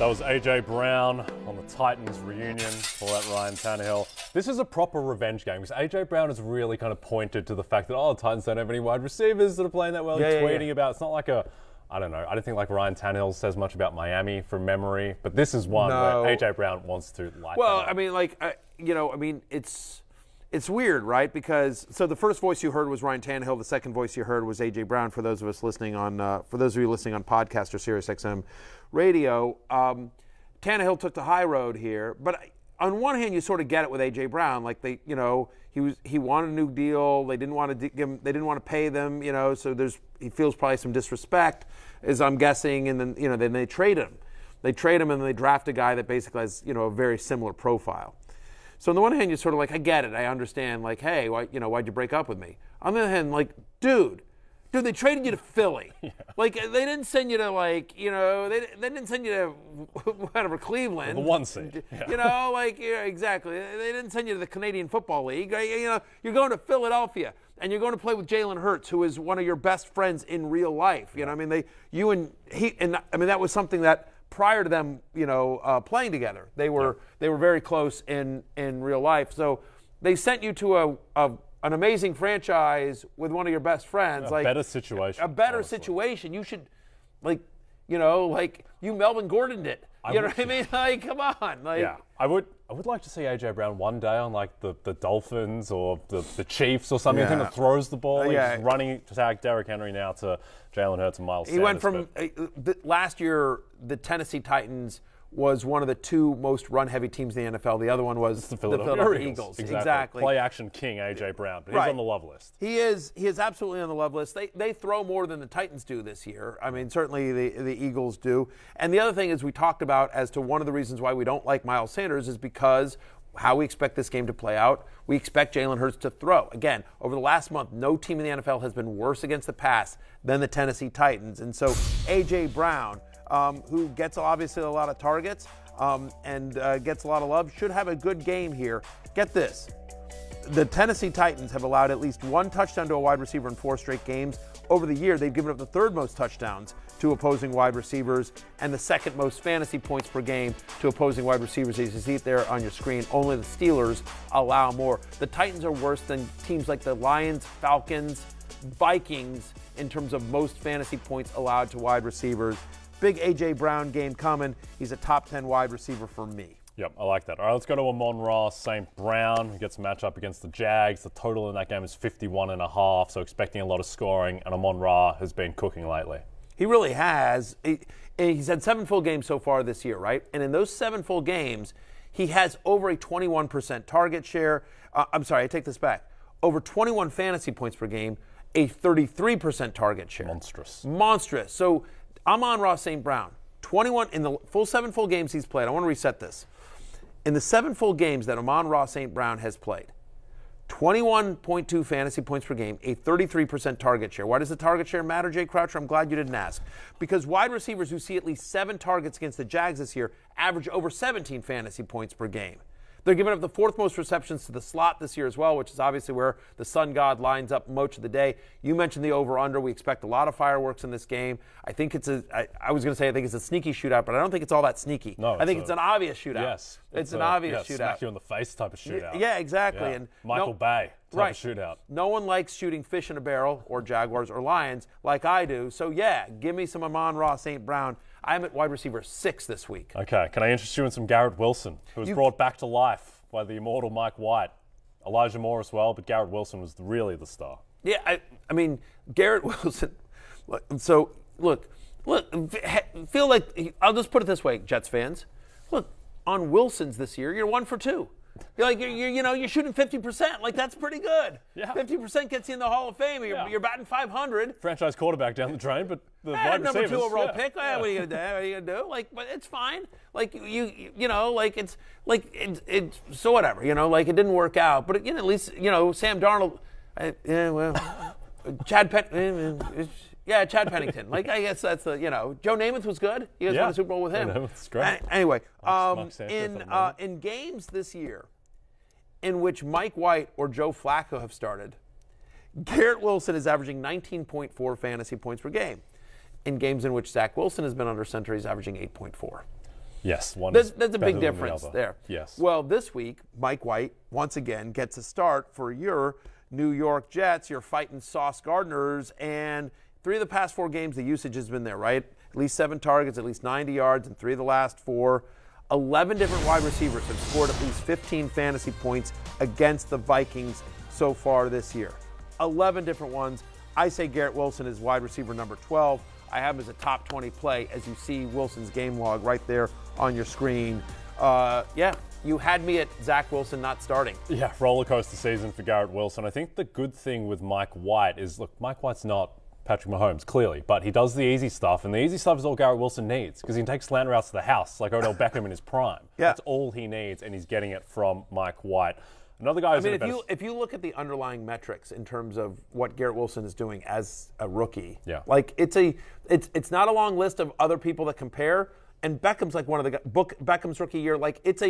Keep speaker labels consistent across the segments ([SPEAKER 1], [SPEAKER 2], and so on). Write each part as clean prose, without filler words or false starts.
[SPEAKER 1] That was A.J. Brown on the Titans reunion for that Ryan Tannehill. This is a proper revenge game because A.J. Brown has really kind of pointed to the fact that, the Titans don't have any wide receivers that are playing that well. He's tweeting about, it's not like I don't know, I don't think like Ryan Tannehill says much about Miami from memory, but this is one where A.J. Brown wants to light that up.
[SPEAKER 2] I mean, it's weird, right? Because the first voice you heard was Ryan Tannehill. The second voice you heard was A.J. Brown. For those of us listening on, for those of you listening on podcast or SiriusXM radio, Tannehill took the high road here. But on one hand, you sort of get it with A.J. Brown. Like he wanted a new deal. They didn't want to give him, they didn't want to pay them. So he feels probably some disrespect, as I'm guessing. And then then they trade him. They trade him and they draft a guy that basically has a very similar profile. So on the one hand, you're sort of like, I get it, I understand, like, hey, why'd you break up with me? On the other hand, like, dude, they traded you to Philly. Yeah. Like, they didn't send you to, like, they didn't send you to, whatever, Cleveland.
[SPEAKER 1] The one seed. Yeah.
[SPEAKER 2] Exactly. They didn't send you to the Canadian Football League. You're going to Philadelphia, and you're going to play with Jalen Hurts, who is one of your best friends in real life. That was something that, prior to them, playing together, they were very close in real life. So they sent you to an amazing franchise with one of your best friends.
[SPEAKER 1] A better situation.
[SPEAKER 2] A better situation. You should, you Melvin Gordon did. You know what I mean? Like, come on.
[SPEAKER 1] Yeah, I would like to see A.J. Brown one day on like the Dolphins or the Chiefs or something.
[SPEAKER 2] Yeah.
[SPEAKER 1] That throws the ball. He's running to tag Derrick Henry now to Jalen Hurts and Miles Sanders.
[SPEAKER 2] He went from last year. The Tennessee Titans was one of the two most run-heavy teams in the NFL. The other one was the Philadelphia Eagles. Exactly.
[SPEAKER 1] Play action king A.J. Brown, but he's on the love list.
[SPEAKER 2] He is absolutely on the love list. They throw more than the Titans do this year. I mean, certainly the Eagles do. And the other thing is we talked about as to one of the reasons why we don't like Miles Sanders is because how we expect this game to play out. We expect Jalen Hurts to throw. Again, over the last month, no team in the NFL has been worse against the pass than the Tennessee Titans. And so A.J. Brown, who gets obviously a lot of targets and gets a lot of love, should have a good game here. Get this. The Tennessee Titans have allowed at least one touchdown to a wide receiver in 4 straight games. Over the year, they've given up the 3rd most touchdowns to opposing wide receivers and the 2nd most fantasy points per game to opposing wide receivers. As you see it there on your screen, only the Steelers allow more. The Titans are worse than teams like the Lions, Falcons, Vikings in terms of most fantasy points allowed to wide receivers. Big A.J. Brown game coming. He's a top 10 wide receiver for me.
[SPEAKER 1] Yep, I like that. All right, let's go to Amon-Ra St. Brown. He gets a matchup against the Jags. The total in that game is 51.5, so expecting a lot of scoring, and Amon-Ra has been cooking lately.
[SPEAKER 2] He really has. He's had 7 full games so far this year, right? And in those 7 full games, he has over a 21% target share. I'm sorry, I take this back. Over 21 fantasy points per game, a 33% target share. Monstrous. So Amon-Ra St. Brown, 21 in the full 7 full games he's played. I want to reset this. In the 7 full games that Amon-Ra St. Brown has played, 21.2 fantasy points per game, a 33% target share. Why does the target share matter, Jay Croucher? I'm glad you didn't ask. Because wide receivers who see at least 7 targets against the Jags this year average over 17 fantasy points per game. They're giving up the 4th most receptions to the slot this year as well, which is obviously where the sun god lines up most of the day. You mentioned the over-under. We expect a lot of fireworks in this game. I think it's I was going to say I think it's a sneaky shootout, but I don't think it's all that sneaky.
[SPEAKER 1] No,
[SPEAKER 2] I think it's an obvious shootout.
[SPEAKER 1] Yes.
[SPEAKER 2] It's an obvious shootout.
[SPEAKER 1] Smack you in the face type of shootout.
[SPEAKER 2] Yeah, exactly.
[SPEAKER 1] Yeah.
[SPEAKER 2] And
[SPEAKER 1] Michael Bay type of shootout.
[SPEAKER 2] No one likes shooting fish in a barrel or Jaguars or Lions like I do. So, yeah, give me some Amon-Ra St. Brown. I'm at wide receiver 6 this week.
[SPEAKER 1] Okay. Can I interest you in some Garrett Wilson, who was brought back to life by the immortal Mike White? Elijah Moore as well, but Garrett Wilson was really the star.
[SPEAKER 2] Yeah, I mean, Garrett Wilson. So, look, feel like, I'll just put it this way, Jets fans. Look, on Wilson's this year, you're 1 for 2. You're like you're shooting 50%. Like, that's pretty good.
[SPEAKER 1] Yeah.
[SPEAKER 2] 50% gets you in the Hall of Fame. You're batting 500.
[SPEAKER 1] Franchise quarterback down the drain, but the wide
[SPEAKER 2] number
[SPEAKER 1] receivers.
[SPEAKER 2] Number 2 overall pick. What are you gonna do? Like, but it's fine. Like it's so whatever. Like it didn't work out, but at least Sam Darnold. Chad Pennington. Like, I guess that's Joe Namath was good. You guys won a Super Bowl with him.
[SPEAKER 1] Namath's great.
[SPEAKER 2] Anyway, in games this year in which Mike White or Joe Flacco have started, Garrett Wilson is averaging 19.4 fantasy points per game. In games in which Zach Wilson has been under center, he's averaging 8.4.
[SPEAKER 1] Yes, one
[SPEAKER 2] There's
[SPEAKER 1] is
[SPEAKER 2] a
[SPEAKER 1] better
[SPEAKER 2] big
[SPEAKER 1] than the
[SPEAKER 2] difference
[SPEAKER 1] other.
[SPEAKER 2] there.
[SPEAKER 1] Yes.
[SPEAKER 2] Well, this week, Mike White, once again, gets a start for your New York Jets, your fighting Sauce Gardners, and 3 of the past 4 games, the usage has been there, right? At least 7 targets, at least 90 yards, and 3 of the last 4. 11 different wide receivers have scored at least 15 fantasy points against the Vikings so far this year. 11 different ones. I say Garrett Wilson is wide receiver number 12. I have him as a top 20 play, as you see Wilson's game log right there on your screen. Yeah, you had me at Zach Wilson not starting.
[SPEAKER 1] Yeah, roller coaster season for Garrett Wilson. I think the good thing with Mike White is, look, Mike White's not Patrick Mahomes, clearly, but he does the easy stuff, and the easy stuff is all Garrett Wilson needs, because he can take slant routes to the house like Odell Beckham in his prime.
[SPEAKER 2] Yeah.
[SPEAKER 1] That's all he needs, and he's getting it from Mike White. Another guy who's
[SPEAKER 2] if you look at the underlying metrics in terms of what Garrett Wilson is doing as a rookie,
[SPEAKER 1] yeah,
[SPEAKER 2] like it's not a long list of other people that compare, and Beckham's like one of the Beckham's rookie year, like it's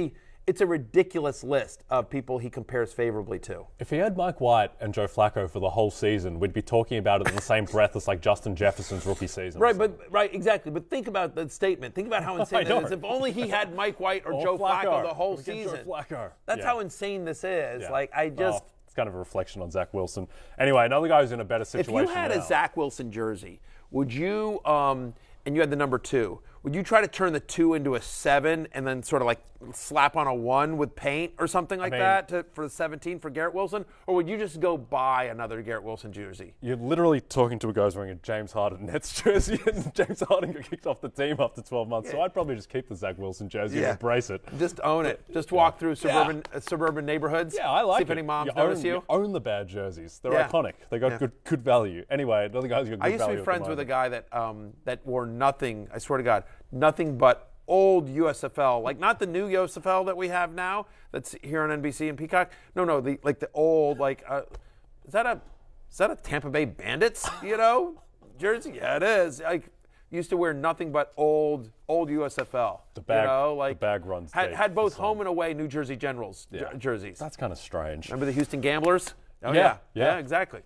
[SPEAKER 2] a ridiculous list of people he compares favorably to.
[SPEAKER 1] If he had Mike White and Joe Flacco for the whole season, we'd be talking about it in the same breath as like Justin Jefferson's rookie season.
[SPEAKER 2] Right, exactly. But think about the statement. Think about how insane that is. If only he had Mike White or Joe Flacco the whole season.
[SPEAKER 1] Joe Flacco.
[SPEAKER 2] That's how insane this is.
[SPEAKER 1] Yeah.
[SPEAKER 2] Like
[SPEAKER 1] it's kind of a reflection on Zach Wilson. Anyway, another guy who's in a better situation.
[SPEAKER 2] If you had a Zach Wilson jersey, would you and you had the number 2, would you try to turn the 2 into a 7 and then sort of like slap on a 1 with paint or something like that for the 17 for Garrett Wilson? Or would you just go buy another Garrett Wilson jersey?
[SPEAKER 1] You're literally talking to a guy who's wearing a James Harden Nets jersey, and James Harden got kicked off the team after 12 months. Yeah. So I'd probably just keep the Zach Wilson jersey and embrace it.
[SPEAKER 2] Just own it. Just walk through suburban neighborhoods.
[SPEAKER 1] Yeah, I like
[SPEAKER 2] see if any moms notice you.
[SPEAKER 1] You own the bad jerseys. They're iconic. They got good value. Anyway, another guy's got good value.
[SPEAKER 2] I used to be friends with a guy that wore nothing, I swear to God, nothing but old USFL, like not the new USFL that we have now that's here on NBC and Peacock. No, the old, like is that a Tampa Bay Bandits, jersey? Yeah, it is. Like used to wear nothing but old USFL.
[SPEAKER 1] The bag runs deep.
[SPEAKER 2] Had both home and away New Jersey Generals jerseys.
[SPEAKER 1] That's kind of strange.
[SPEAKER 2] Remember the Houston Gamblers? Oh
[SPEAKER 1] yeah,
[SPEAKER 2] exactly.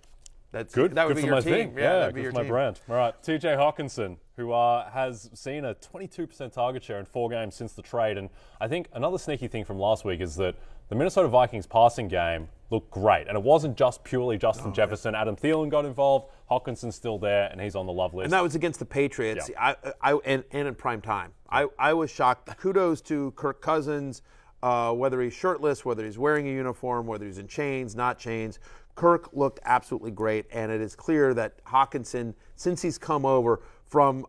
[SPEAKER 2] That's
[SPEAKER 1] good.
[SPEAKER 2] That would
[SPEAKER 1] good
[SPEAKER 2] be
[SPEAKER 1] for
[SPEAKER 2] your
[SPEAKER 1] my
[SPEAKER 2] team.
[SPEAKER 1] thing. Yeah, good for my brand. All right, TJ Hawkinson, who has seen a 22% target share in 4 games since the trade. And I think another sneaky thing from last week is that the Minnesota Vikings passing game looked great. And it wasn't just purely Justin Jefferson. Adam Thielen got involved. Hawkinson's still there, and he's on the love list.
[SPEAKER 2] And that was against the Patriots and in prime time. I was shocked. Kudos to Kirk Cousins, whether he's shirtless, whether he's wearing a uniform, whether he's in chains, not chains. Kirk looked absolutely great, and it is clear that Hawkinson, since he's come over from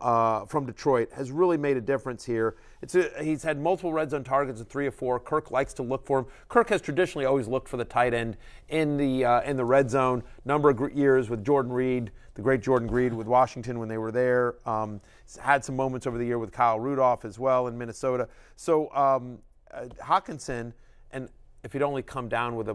[SPEAKER 2] Detroit, has really made a difference here. He's had multiple red zone targets in 3 of 4. Kirk likes to look for him. Kirk has traditionally always looked for the tight end in the red zone. Number of years with Jordan Reed, the great Jordan Reed with Washington when they were there. Had some moments over the year with Kyle Rudolph as well in Minnesota. So Hawkinson, and if he'd only come down with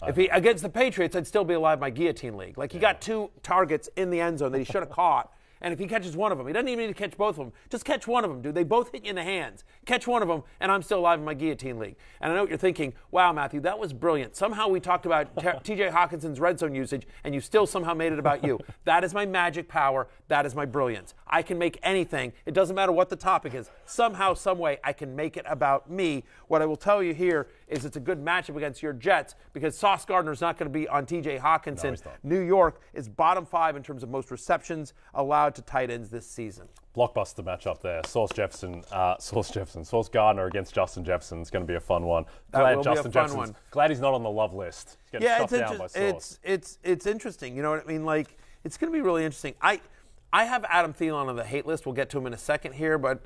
[SPEAKER 2] if he against the Patriots, I'd still be alive in my guillotine league. Like he got 2 targets in the end zone that he should have caught. And if he catches one of them, he doesn't even need to catch both of them. Just catch one of them, dude. They both hit you in the hands. Catch one of them, and I'm still alive in my guillotine league. And I know what you're thinking. Wow, Matthew, that was brilliant. Somehow we talked about T.J. Hawkinson's red zone usage, and you still somehow made it about you. That is my magic power. That is my brilliance. I can make anything. It doesn't matter what the topic is. Somehow, some way, I can make it about me. What I will tell you here is it's a good matchup against your Jets because Sauce Gardner's not going to be on T.J. Hawkinson.
[SPEAKER 1] No,
[SPEAKER 2] New York is bottom 5 in terms of most receptions allowed to tight ends this season.
[SPEAKER 1] Blockbuster matchup there. Sauce Gardner against Justin Jefferson is going to be a fun one. Glad he's not on the love list. He's getting shut down by Sauce.
[SPEAKER 2] It's interesting. You know what I mean? Like it's going to be really interesting. I have Adam Thielen on the hate list. We'll get to him in a second here, but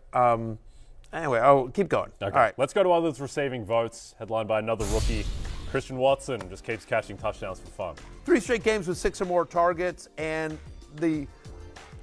[SPEAKER 2] anyway, I'll keep going.
[SPEAKER 1] Okay.
[SPEAKER 2] All right.
[SPEAKER 1] Let's go to others receiving votes, headlined by another rookie. Christian Watson just keeps catching touchdowns for fun.
[SPEAKER 2] 3 straight games with 6 or more targets, and the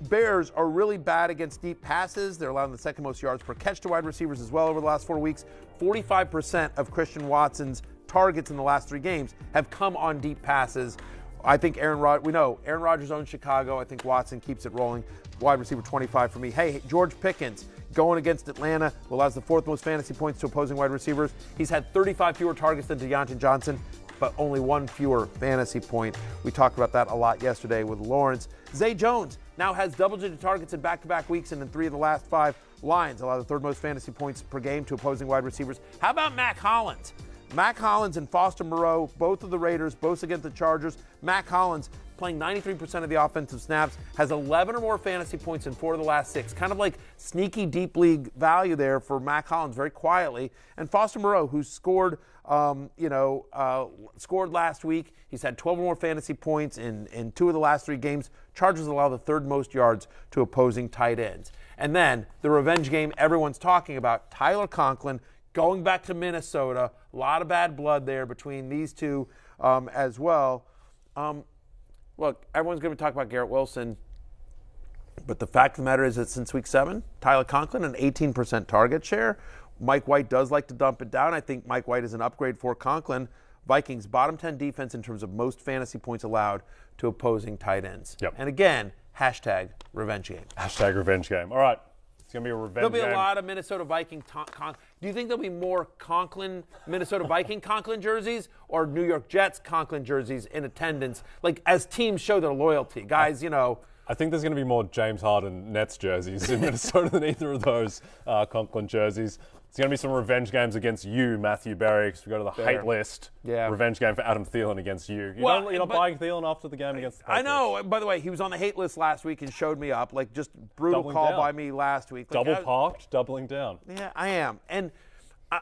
[SPEAKER 2] Bears are really bad against deep passes. They're allowing the 2nd most yards per catch to wide receivers as well over the last 4 weeks. 45% of Christian Watson's targets in the last 3 games have come on deep passes. I think Aaron Rodgers owns Chicago. I think Watson keeps it rolling. Wide receiver 25 for me. Hey, George Pickens going against Atlanta, who allows the 4th most fantasy points to opposing wide receivers. He's had 35 fewer targets than Deontay Johnson, but only 1 fewer fantasy point. We talked about that a lot yesterday with Lawrence. Zay Jones now has double-digit targets in back-to-back weeks and in 3 of the last 5 Lions allow the third most fantasy points per game to opposing wide receivers. How about Mac Hollins? Mac Hollins and Foster Moreau, both of the Raiders, both against the Chargers. Mac Hollins playing 93% of the offensive snaps, has 11 or more fantasy points in 4 of the last 6. Kind of like sneaky deep league value there for Mac Hollins, very quietly. And Foster Moreau, who scored last week. He's had 12 or more fantasy points in 2 of the last 3 games. Chargers allow the third most yards to opposing tight ends. And then the revenge game everyone's talking about, Tyler Conklin going back to Minnesota. A lot of bad blood there between these two as well. Look, everyone's going to talk about Garrett Wilson, but the fact of the matter is that since week 7, Tyler Conklin, an 18% target share. Mike White does like to dump it down. I think Mike White is an upgrade for Conklin. Vikings bottom 10 defense in terms of most fantasy points allowed to opposing tight ends.
[SPEAKER 1] Yep.
[SPEAKER 2] And again, hashtag revenge game.
[SPEAKER 1] Hashtag revenge game. All right. It's going to be a revenge game.
[SPEAKER 2] There'll be a lot of Minnesota Viking. Do you think there'll be more Minnesota Viking Conklin jerseys or New York Jets Conklin jerseys in attendance? Like, as teams show their loyalty. Guys,
[SPEAKER 1] I think there's going to be more James Harden Nets jerseys in Minnesota than either of those Conklin jerseys. It's going to be some revenge games against you, Matthew Berry, because we go to the hate list.
[SPEAKER 2] Yeah.
[SPEAKER 1] Revenge game for Adam Thielen against you. You're not buying Thielen after the game against the Patriots.
[SPEAKER 2] I know. By the way, he was on the hate list last week and showed me up. Like, just brutal
[SPEAKER 1] Doubling
[SPEAKER 2] call
[SPEAKER 1] down.
[SPEAKER 2] by me last week. Like,
[SPEAKER 1] Double parked, doubling down.
[SPEAKER 2] Yeah, I am. And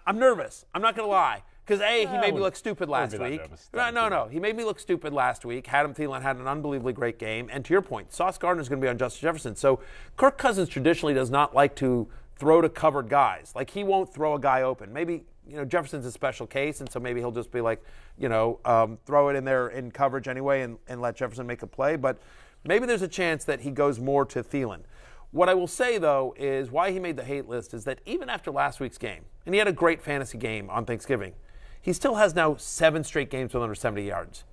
[SPEAKER 2] I'm nervous. I'm not going to lie. Because, he made me look stupid last week. No. He made me look stupid last week. Adam Thielen had an unbelievably great game. And to your point, Sauce Gardner's going to be on Justin Jefferson. So Kirk Cousins traditionally does not like to throw to covered guys. Like, he won't throw a guy open. Maybe, Jefferson's a special case, and so maybe he'll just be like, throw it in there in coverage anyway and let Jefferson make a play. But maybe there's a chance that he goes more to Thielen. What I will say, though, is why he made the hate list is that even after last week's game, and he had a great fantasy game on Thanksgiving, he still has now 7 straight games with under 70 yards.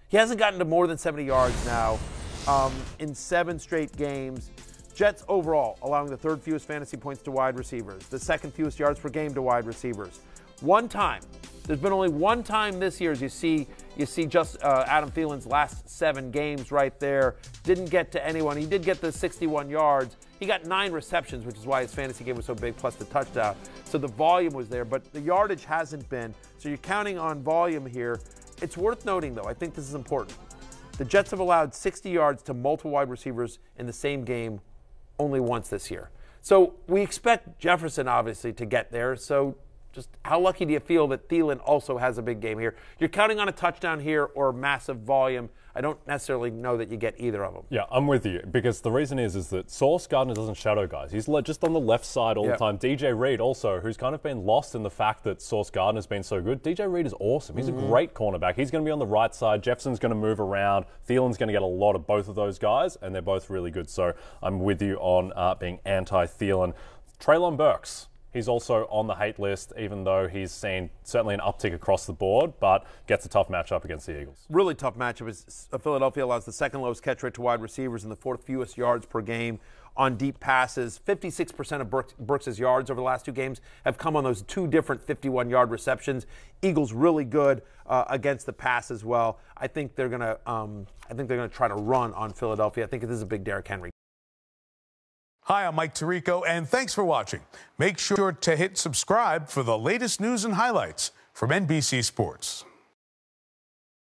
[SPEAKER 2] He hasn't gotten to more than 70 yards now in 7 straight games. Jets overall allowing the 3rd fewest fantasy points to wide receivers, the 2nd fewest yards per game to wide receivers. One time, there's been only one time this year as you see just Adam Thielen's last 7 games right there. Didn't get to anyone. He did get the 61 yards. He got 9 receptions, which is why his fantasy game was so big, plus the touchdown. So the volume was there, but the yardage hasn't been. So you're counting on volume here. It's worth noting, though, I think this is important. The Jets have allowed 60 yards to multiple wide receivers in the same game only once this year. So we expect Jefferson, obviously, to get there. So just how lucky do you feel that Thielen also has a big game here? You're counting on a touchdown here or massive volume. I don't necessarily know that you get either of them.
[SPEAKER 1] Yeah, I'm with you, because the reason is that Sauce Gardner doesn't shadow guys. He's just on the left side all the time. DJ Reed also, who's kind of been lost in the fact that Sauce Gardner's been so good. DJ Reed is awesome. He's a great cornerback. He's going to be on the right side. Jefferson's going to move around. Thielen's going to get a lot of both of those guys, and they're both really good. So I'm with you on being anti-Thielen. Treylon Burks. He's also on the hate list, even though he's seen certainly an uptick across the board, but gets a tough matchup against the Eagles.
[SPEAKER 2] Really tough matchup. Is Philadelphia allows the 2nd lowest catch rate to wide receivers and the 4th fewest yards per game on deep passes. 56% of Brooks' yards over the last 2 games have come on those 2 different 51-yard receptions. Eagles really good against the pass as well. I think they're gonna try to run on Philadelphia. I think this is a big Derrick Henry.
[SPEAKER 3] Hi, I'm Mike Tirico, and thanks for watching. Make sure to hit subscribe for the latest news and highlights from NBC Sports.